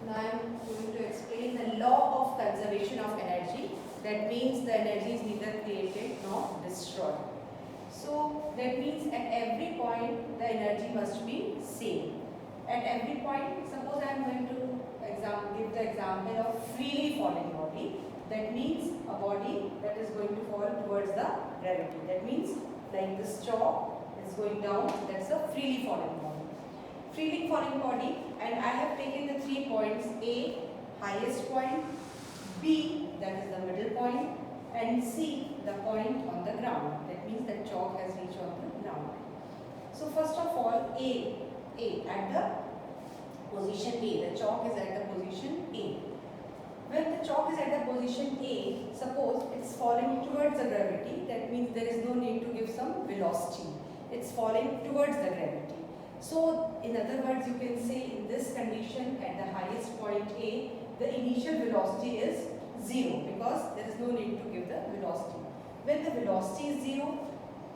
Now I am going to explain the law of conservation of energy. That means the energy is neither created nor destroyed. So that means at every point the energy must be same. At every point, suppose I am going to give the example of freely falling body. That means a body that is going to fall towards the gravity. That means like this chalk is going down, that's a freely falling body. Freely falling body, and I have taken the 3 points: A, highest point; B, that is the middle point; and C, the point on the ground. That means that chalk has reached on the ground. So first of all, A at the position A. The chalk is at the position A. When the chalk is at the position A, suppose it's falling towards the gravity. That means there is no need to give some velocity. It's falling towards the gravity. So in other words, you can say in this condition at the highest point A, the initial velocity is 0 because there is no need to give the velocity. When the velocity is 0,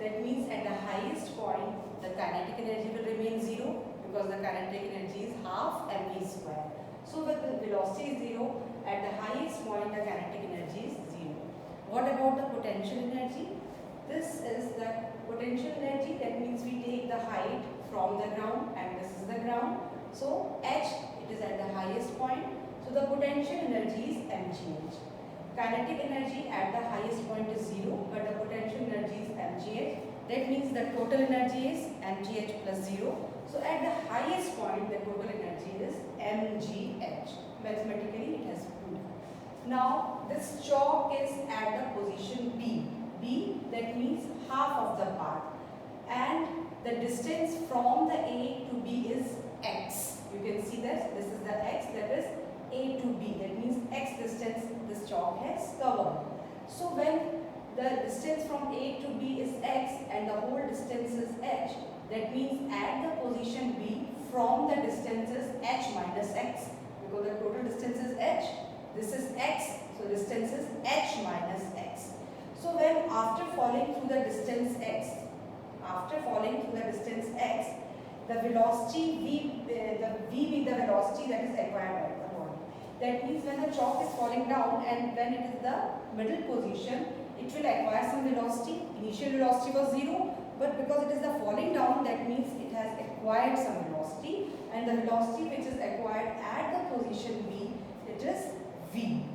that means at the highest point the kinetic energy will remain 0 because the kinetic energy is half mv square. So when the velocity is 0, at the highest point the kinetic energy is 0. What about the potential energy? This is the potential energy. That means we take the height from the ground and this is the ground. So h, it is at the highest point. So the potential energy is mgh. Kinetic energy at the highest point is 0, but the potential energy is mgh. That means the total energy is mgh plus 0. So at the highest point the total energy is mgh. Mathematically it has proved. Now this chalk is at the position B. B, that means half of the path, and the distance from the A to B is x. You can see that this is the x, that is A to B. That means x distance this chalk has covered. So when the distance from A to B is x and the whole distance is h, that means at the position B from the distance is h minus x, because the total distance is h, this is x, so distance is h minus x. So when after falling through the distance x, the velocity v be the velocity that is acquired by the body. That means when the chalk is falling down and when it is the middle position, it will acquire some velocity. Initial velocity was 0, but because it is the falling down, that means it has acquired some velocity, and the velocity which is acquired at the position B, it is v.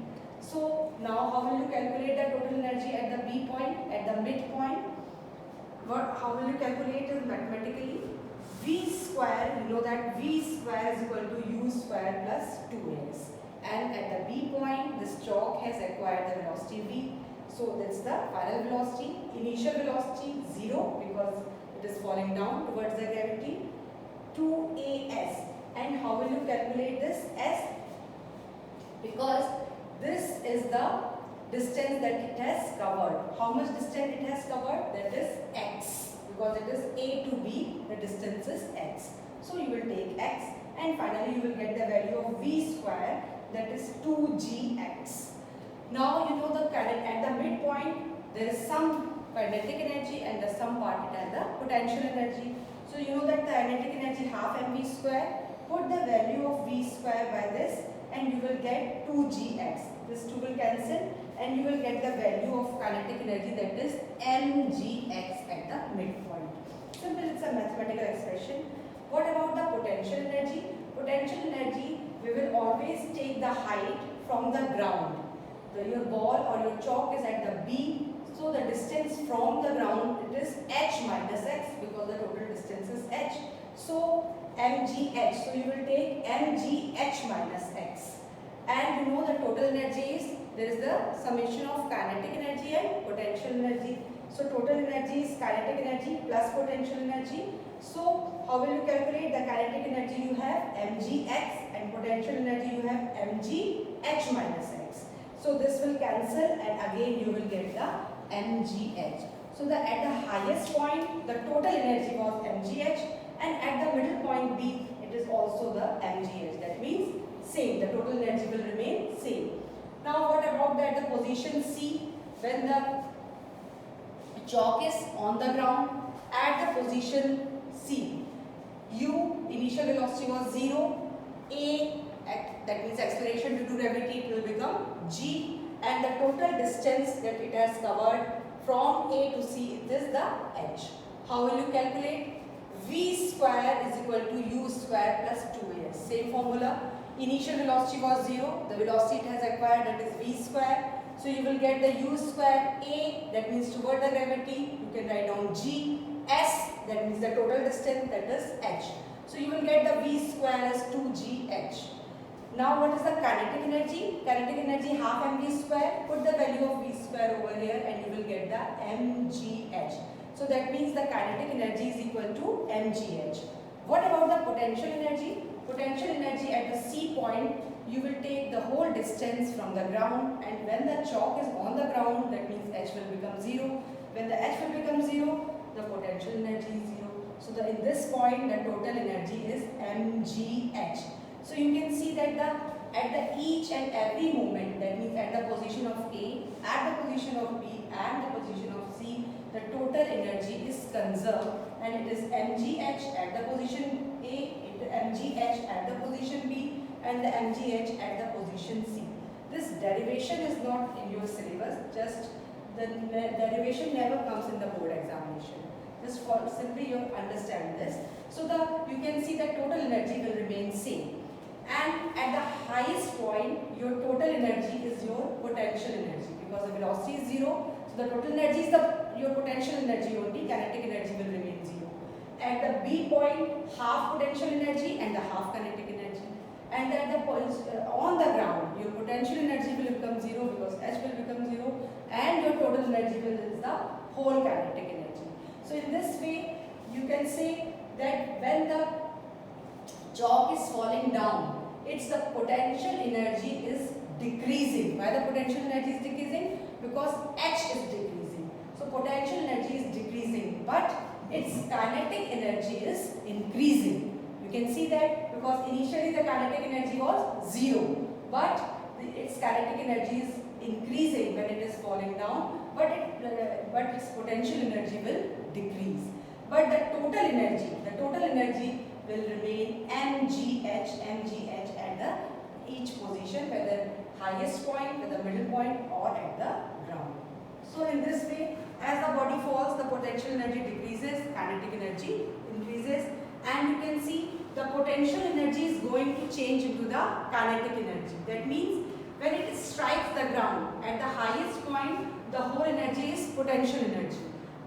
So now how will you calculate the total energy at the B point, at the midpoint? How will you calculate it mathematically? V square, you know that V square is equal to U square plus 2s. And at the B point, this chalk has acquired the velocity V. So that's the final velocity. Initial velocity 0 because it is falling down towards the gravity. 2as. And how will you calculate this? S? Because this is the distance that it has covered. How much distance it has covered? That is x. Because it is A to B, the distance is x. So you will take x and finally you will get the value of V square, that is 2gx. Now you know at the midpoint there is some kinetic energy and the some part it has the potential energy. So you know that the kinetic energy half mv square. Put the value of V square by this and you will get 2gx. This 2 will cancel and you will get the value of kinetic energy, that is mgx at the midpoint. Simple, it's a mathematical expression. What about the potential energy? Potential energy, we will always take the height from the ground. Your ball or your chalk is at the B, so the distance from the ground, it is h minus x because the total distance is h. So mgh, so you will take mgh minus x. And you know the total energy is, there is the summation of kinetic energy and potential energy. So total energy is kinetic energy plus potential energy. So how will you calculate the kinetic energy? You have mgx and potential energy you have mgh minus x. So this will cancel and again you will get the mgh. So at the highest point the total energy was mgh and at the middle point B it is also the mgh. That means same, the total energy will remain same. Now what about at the position C, when the chalk is on the ground at the position C, U initial velocity was 0, A at that means acceleration due to gravity, it will become g, and the total distance that it has covered from A to C, it is the h. How will you calculate? V square is equal to u square plus 2as. Same formula. Initial velocity was 0. The velocity it has acquired, that is v square. So you will get the u square A, that means toward the gravity. You can write down g. S, that means the total distance, that is h. So you will get the v square as 2gh. Now what is the kinetic energy? Kinetic energy half mv square. Put the value of v square over here and you will get the mgh. So that means the kinetic energy is equal to mgh. What about the potential energy? Potential energy at the C point, you will take the whole distance from the ground, and when the chalk is on the ground, that means h will become 0. When the h will become 0, the potential energy is 0. So in this point, the total energy is mgh. So you can see that at the each and every moment, that means at the position of A, at the position of B, and the position of C, the total energy is conserved, and it is mgh at the position A, mgh at the position B, and the mgh at the position C. This derivation is not in your syllabus, just the derivation never comes in the board examination. Just for simply you understand this. So you can see that total energy will remain same. And at the highest point, your total energy is your potential energy, because the velocity is 0. So the total energy is your potential energy only, kinetic energy will remain 0. At the B point, half potential energy and the half kinetic energy. And at the point on the ground, your potential energy will become 0 because h will become 0, and your total energy will is the whole kinetic energy. So in this way, you can say that when the chalk is falling down, its the potential energy is decreasing. Why the potential energy is decreasing? Because h is decreasing. So potential energy is decreasing, but its kinetic energy is increasing. You can see that because initially the kinetic energy was 0, but its kinetic energy is increasing when it is falling down, but its potential energy will decrease. But the total energy will remain mgh at the each position, whether highest point, whether middle point, or at the ground. So in this way, as the body falls, the potential energy decreases, kinetic energy increases, and you can see the potential energy is going to change into the kinetic energy. That means when it strikes the ground at the highest point, the whole energy is potential energy.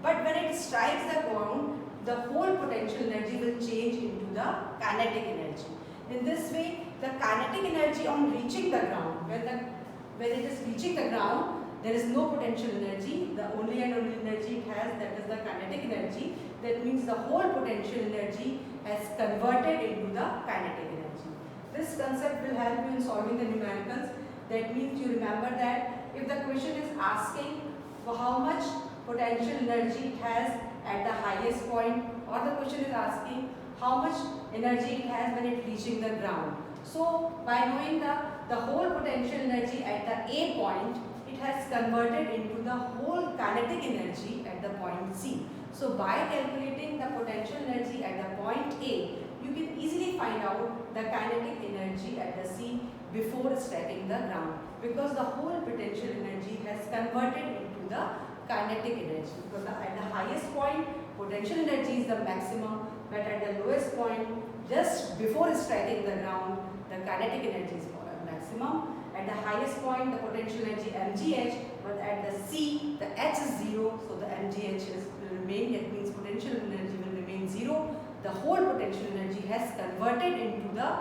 But when it strikes the ground, the whole potential energy will change into the kinetic energy. In this way, the kinetic energy on reaching the ground, when it is reaching the ground, there is no potential energy. The only and only energy it has, that is the kinetic energy. That means the whole potential energy has converted into the kinetic energy. This concept will help you in solving the numericals. That means you remember that if the question is asking for how much potential energy it has at the highest point, or the question is asking how much energy it has when it reaching the ground. So by knowing the whole potential energy at the A point, it has converted into the whole kinetic energy at the point C. So by calculating the potential energy at the point A, you can easily find out the kinetic energy at the C before striking the ground, because the whole potential energy has converted into the kinetic energy. Because at the highest point, potential energy is the maximum, but at the lowest point, just before striking the ground, the kinetic energy is maximum. At the highest point, the potential energy mgh, but at the C, the h is 0, so the mgh will remain. That means potential energy will remain 0. The whole potential energy has converted into the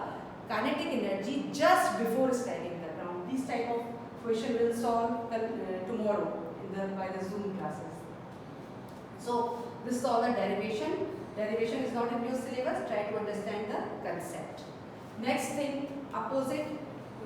kinetic energy just before striking the ground. This type of question will solve tomorrow by the Zoom classes. So this is all the derivation. Derivation is not in your syllabus. Try to understand the concept. Next thing, opposite.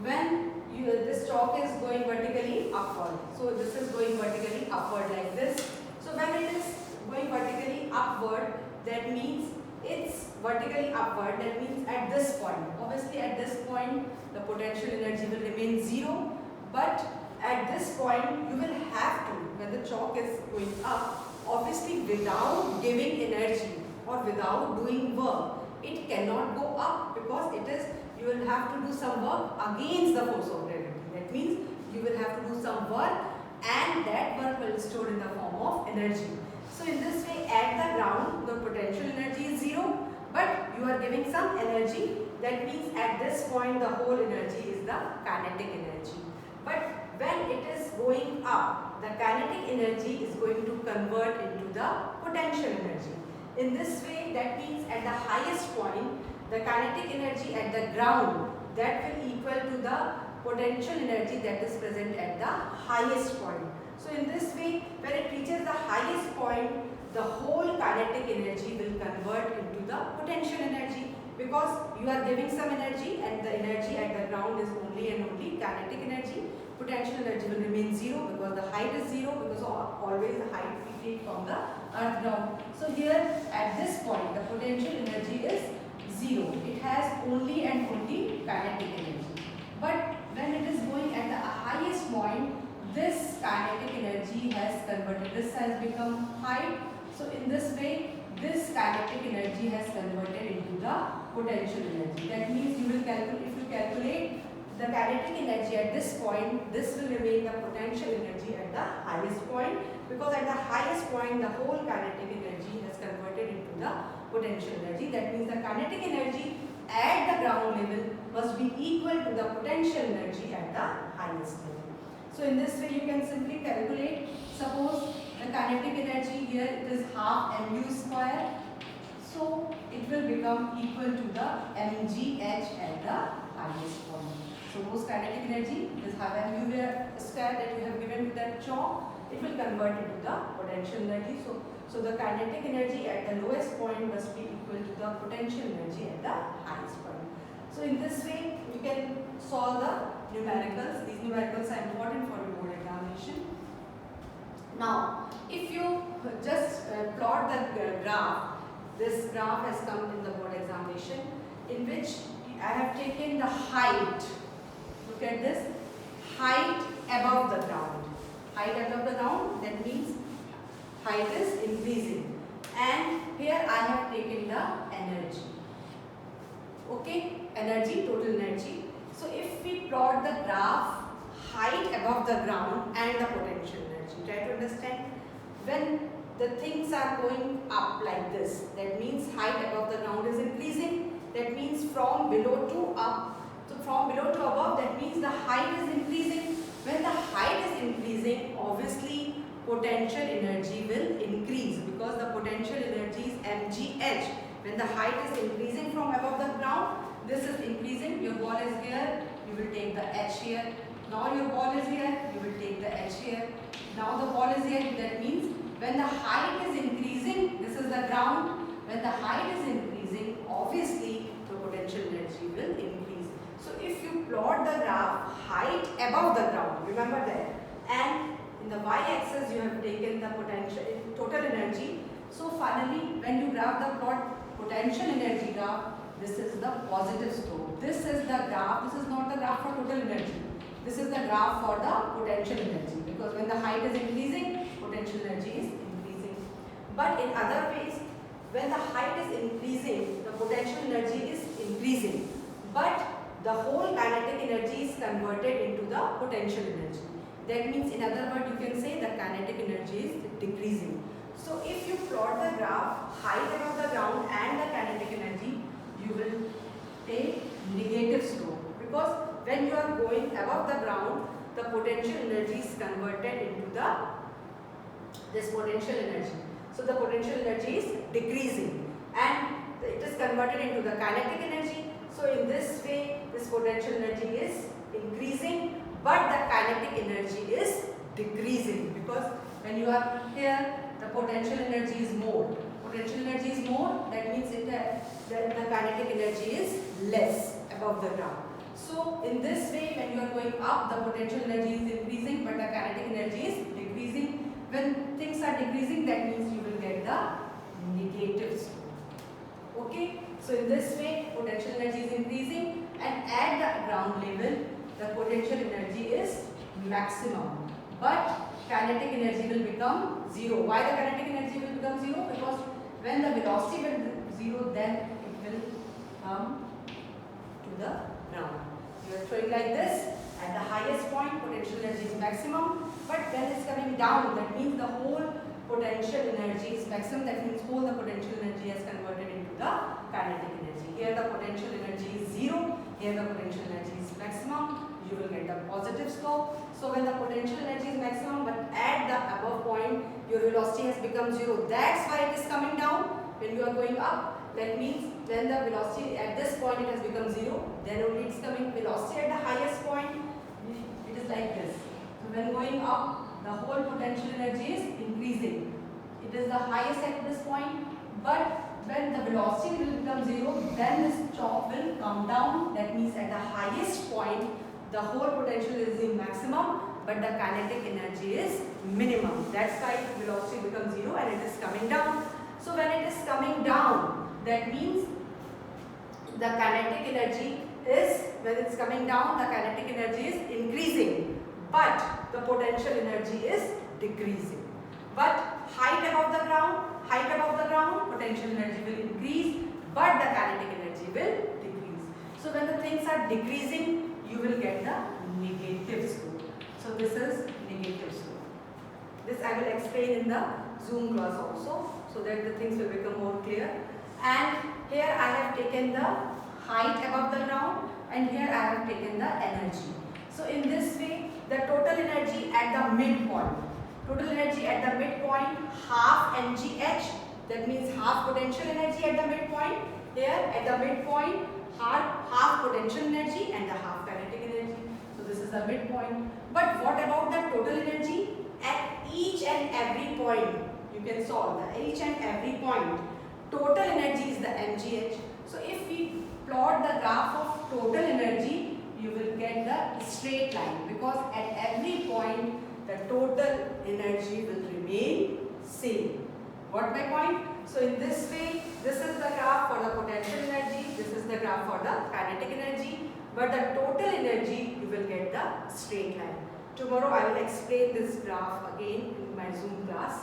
When this chalk is going vertically upward. So this is going vertically upward like this. So when it is going vertically upward, that means it's vertically upward. That means at this point. Obviously at this point, the potential energy will remain 0. But at this point, you will have to, when the chalk is going up, obviously without giving energy or without doing work, it cannot go up, because it is you will have to do some work against the force of gravity. That means you will have to do some work, and that work will be stored in the form of energy. So in this way, at the ground, the potential energy is zero, but you are giving some energy. That means at this point, the whole energy is the kinetic energy. But when it is going up, the kinetic energy is going to convert into the potential energy. In this way, that means at the highest point, the kinetic energy at the ground, that will equal to the potential energy that is present at the highest point. So in this way, when it reaches the highest point, the whole kinetic energy will convert into the potential energy, because you are giving some energy and the energy at the ground is only and only kinetic energy. Potential energy will remain zero because the height is zero, because always the height we take from the earth ground. So here at this point, the potential energy is zero. It has only and only kinetic energy. But when it is going at the highest point, this kinetic energy has converted. This has become height. So in this way, this kinetic energy has converted into the potential energy. That means you will calculate, if you calculate the kinetic energy at this point, this will remain the potential energy at the highest point, because at the highest point the whole kinetic energy has converted into the potential energy. That means the kinetic energy at the ground level must be equal to the potential energy at the highest level. So in this way you can simply calculate. Suppose the kinetic energy here, it is half mu square. So it will become equal to the mgh at the highest point. So whose kinetic energy is half mu square that you have given to that chalk, it will convert into the potential energy. So the kinetic energy at the lowest point must be equal to the potential energy at the highest point. So in this way you can solve the numericals. These numericals are important for your board examination. Now if you just plot the graph, this graph has come in the board examination, in which I have taken the height. Look at this, height above the ground. Height above the ground, that means height is increasing. And here I have taken the energy. Okay, energy, total energy. So if we plot the graph, height above the ground and the potential energy, try to understand. When the things are going up like this, that means height above the ground is increasing. That means from below to up. So from below to above, that means the height is increasing. When the height is increasing, obviously potential energy will increase, because the potential energy is mgh. When the height is increasing from above the ground, this is increasing. Your ball is here, you will take the h here. Now your ball is here, you will take the h here. Now the ball is here, that means when the height is increasing, this is the ground. When the height is increasing, obviously the potential energy will increase. So if you plot the graph, height above the ground, remember that, and in the y-axis you have taken the potential, total energy. So finally, when you graph the plot potential energy graph, this is the positive slope. This is the graph, this is not the graph for total energy. This is the graph for the potential energy, because when the height is increasing, potential energy is increasing. But in other ways, when the height is increasing, the potential energy is increasing, but the whole kinetic energy is converted into the potential energy. That means, in other words, you can say the kinetic energy is decreasing. So if you plot the graph, height above the ground and the kinetic energy, you will take negative slope, because when you are going above the ground, the potential energy is converted into this potential energy. So the potential energy is decreasing and it is converted into the kinetic energy. So in this way, this potential energy is increasing, but the kinetic energy is decreasing, because when you are here, the potential energy is more. Potential energy is more, that means the kinetic energy is less above the ground. So in this way, when you are going up, the potential energy is increasing, but the kinetic energy is decreasing. When things are decreasing, that means you will get the negative slope. Okay, so in this way, potential energy is increasing, and at the ground level, the potential energy is maximum, but kinetic energy will become zero. Why the kinetic energy will become zero? Because when the velocity will be zero, then it will come to the ground. You are throwing like this. At the highest point, potential energy is maximum. But when it's coming down, that means the whole potential energy is maximum. That means whole the potential energy has converted into the kinetic energy. Here the potential energy is 0. Here the potential energy is maximum. You will get the positive slope. So when the potential energy is maximum, but at the above point, your velocity has become 0. That's why it is coming down. When you are going up, that means when the velocity at this point it has become 0, then only it's coming. Velocity at the highest point, it is like this. So when going up, the whole potential energy is increasing. It is the highest at this point, but when the velocity will become 0, then this chalk will come down. That means at the highest point, the whole potential is in maximum, but the kinetic energy is minimum. That's why velocity becomes 0 and it is coming down. So when it is coming down, that means the kinetic energy is, when it's coming down, the kinetic energy is increasing, but the potential energy is decreasing. But height above the ground, potential energy will increase, but the kinetic energy will decrease. So when the things are decreasing, you will get the negative slope. So this is negative slope. This I will explain in the Zoom class also, so that the things will become more clear. And here I have taken the height above the ground, and here I have taken the energy. So in this way, the total energy at the midpoint, half mgh, that means half potential energy at the midpoint. Here at the midpoint, half potential energy and the half kinetic energy. So this is the midpoint. But what about the total energy at each and every point? You can solve each and every point. Total energy is the mgh. So if we plot the graph of total energy, you will get the straight line, because at every point the total energy will remain same. What my point? So in this way, this is the graph for the potential energy, this is the graph for the kinetic energy, but the total energy you will get the straight line. Tomorrow I will explain this graph again in my Zoom class.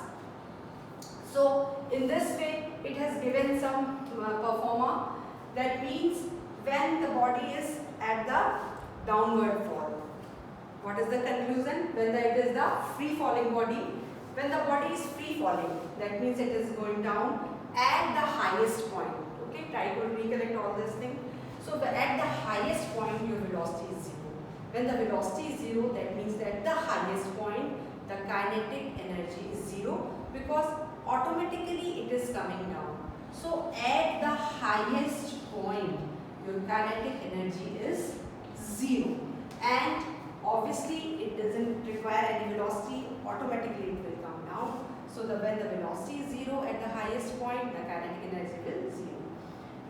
So in this way, it has given some performer. That means when the body is at the downward fall. What is the conclusion? When it is the free falling body. When the body is free falling, that means it is going down at the highest point. Okay, try to recollect all this thing. So at the highest point, your velocity is 0. When the velocity is 0, that means that at the highest point, the kinetic energy is 0, because automatically it is coming down. So at the highest point, your kinetic energy is 0, and obviously it doesn't require any velocity, automatically it will come down. So when the velocity is 0 at the highest point, the kinetic energy will 0.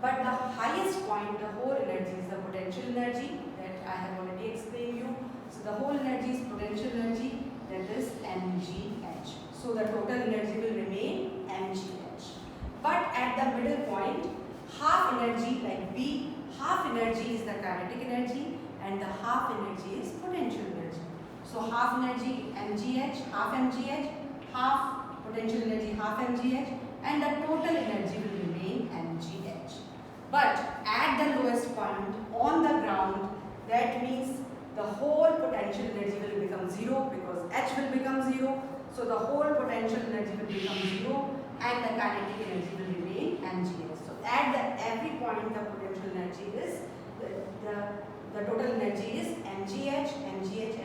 But the highest point, the whole energy is the potential energy that I have already explained you. So the whole energy is potential energy, that is mgh. So the total energy will remain mgh. But at the middle point, half energy like V, half energy is the kinetic energy and the half energy is potential energy. So half energy mgh, half potential energy half mgh, and the total energy will remain mgh. But at the lowest point on the ground, that means the whole potential energy will become 0, because h will become 0. So the whole potential energy will become 0 and the kinetic energy will remain mgh. So at every point the potential energy is, the total energy is mgh and mgh.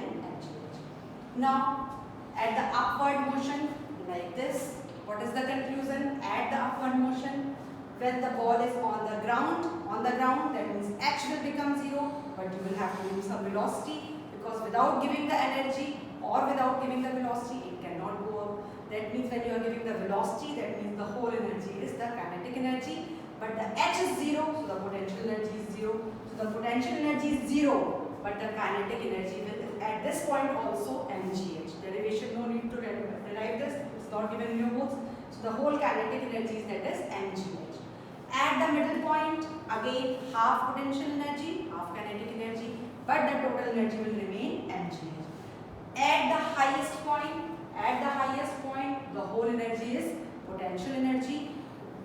Now at the upward motion, like this, what is the conclusion? At the upward motion, when the ball is on the ground, that means h will become 0, but you will have to use some velocity, because without giving the energy or without giving the velocity, it cannot go up. That means when you are giving the velocity, that means the whole energy is the kinetic energy, but the h is 0, so the potential energy is 0. So the potential energy is 0, but the kinetic energy will, at this point also, mgh. Derivation, no need to derive this, it's not given in your books. So the whole kinetic energy is, that is mgh. At the middle point, again half potential energy, half kinetic energy, but the total energy will remain mgh. At the highest point, the whole energy is potential energy,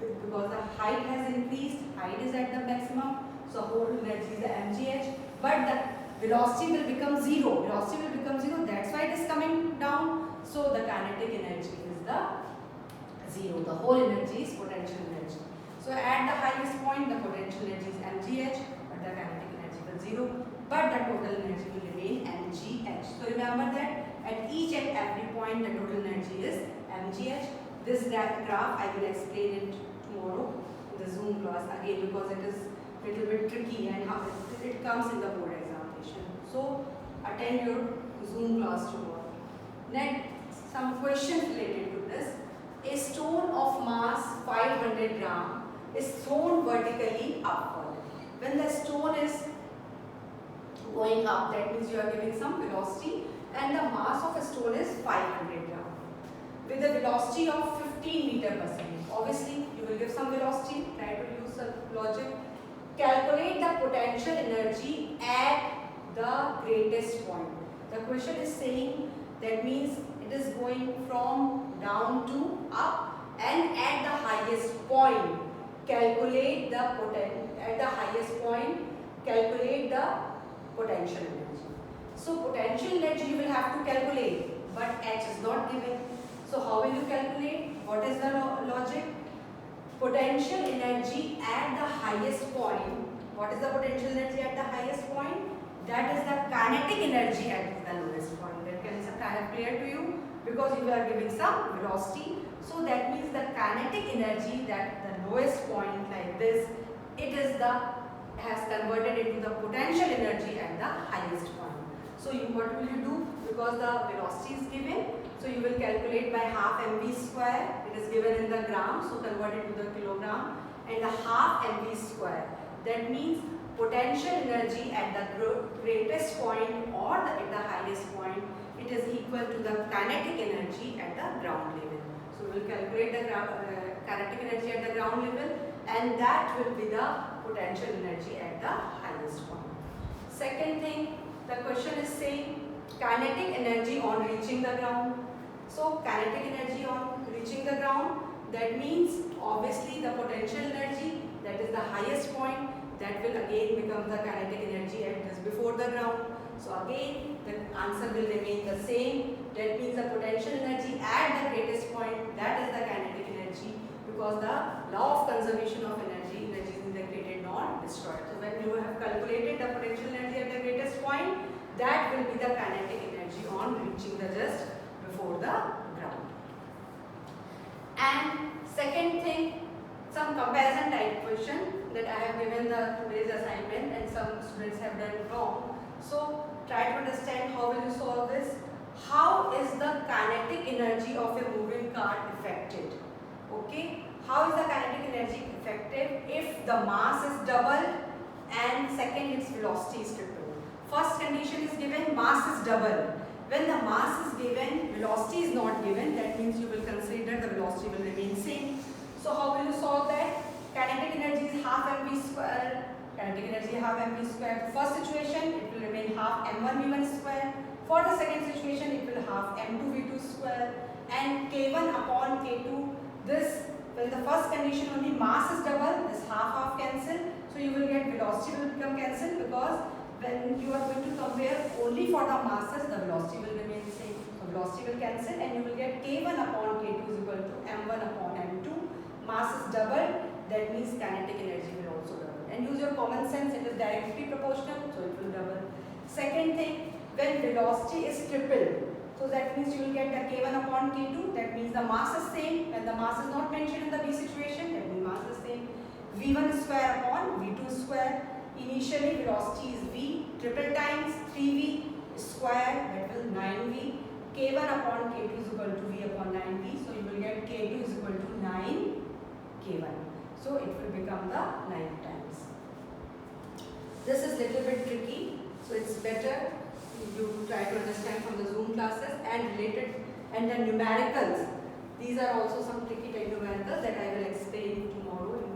because the height has increased, height is at the maximum, so whole energy is the but the velocity will become zero. Velocity will become zero. That's why it is coming down. So the kinetic energy is the zero. The whole energy is potential energy. So at the highest point, the potential energy is mgh, but the kinetic energy will zero. But the total energy will remain mgh. So remember that at each and every point, the total energy is mgh. This graph I will explain it tomorrow in the Zoom class again, because it is a little bit tricky and how it comes in the board examination. So attend your Zoom class tomorrow. Next, some questions related to this. A stone of mass 500 gram is thrown vertically upward. When the stone is going up, that means you are giving some velocity, and the mass of a stone is 500 gram with a velocity of 15 meter per second. Obviously, you will give some velocity. Try to use some logic. Calculate the potential energy at the greatest point. The question is saying that means it is going from down to up, and at the highest point calculate the potential energy. So potential energy you will have to calculate, but h is not given. So how will you calculate? What is the logic? Potential energy at the highest point. What is the potential energy at the highest point? That is the kinetic energy at the lowest point. That can be kind of clear to you, because you are giving some velocity. So that means the kinetic energy at the lowest point, like this, has converted into the potential energy at the highest point. So what will you do? Because the velocity is given, so you will calculate by half mv square. It is given in the gram, so convert it to the kilogram, and the half mv square. That means potential energy at the greatest point or at the highest point, it is equal to the kinetic energy at the ground level. So we will calculate the kinetic energy at the ground level, and that will be the potential energy at the highest point. Second thing, the question is saying kinetic energy on reaching the ground. So kinetic energy on reaching the ground, that means obviously the potential energy, that is the highest point, that will again become the kinetic energy at just before the ground. So again the answer will remain the same. That means the potential energy at the greatest point, that is the kinetic energy, because the law of conservation of energy is neither created nor destroyed. So when you have calculated the potential energy at the greatest point, that will be the kinetic energy on reaching the just before the ground. And second thing, some comparison type question that I have given the today's assignment, and some students have done wrong. So try to understand how will you solve this. How is the kinetic energy of a moving cart affected? Okay, how is the kinetic energy affected if the mass is doubled and second its velocity is tripled? First condition is given, mass is doubled. When the mass is given, velocity is not given, that means you will consider the velocity will remain same. So how will you solve that? Kinetic energy is half mv square. Kinetic energy half mv square. The first situation, it will remain half m1 v1 square. For the second situation, it will half m2 v2 square, and k1 upon k2. This, when the first condition only mass is double, this half cancel. So you will get velocity will become cancelled, because when you are going to compare only for the masses, the velocity will remain same. So velocity will cancel, and you will get k1 upon k2 is equal to m1 upon m2. Mass is doubled, that means kinetic energy will also double. And use your common sense, it is directly proportional, so it will double. Second thing, when velocity is tripled, so that means you will get the k1 upon k2, that means the mass is same. When the mass is not mentioned in the B situation, that means mass is same. v1 square upon v2 square. Initially velocity is v, triple times 3v square, that will 9v. k1 upon k2 is equal to v upon 9v, so you will get k2 is equal to 9k1. So it will become the 9 times. This is little bit tricky, so it's better you try to understand from the Zoom classes and related, and the numericals. These are also some tricky type numericals that I will explain tomorrow in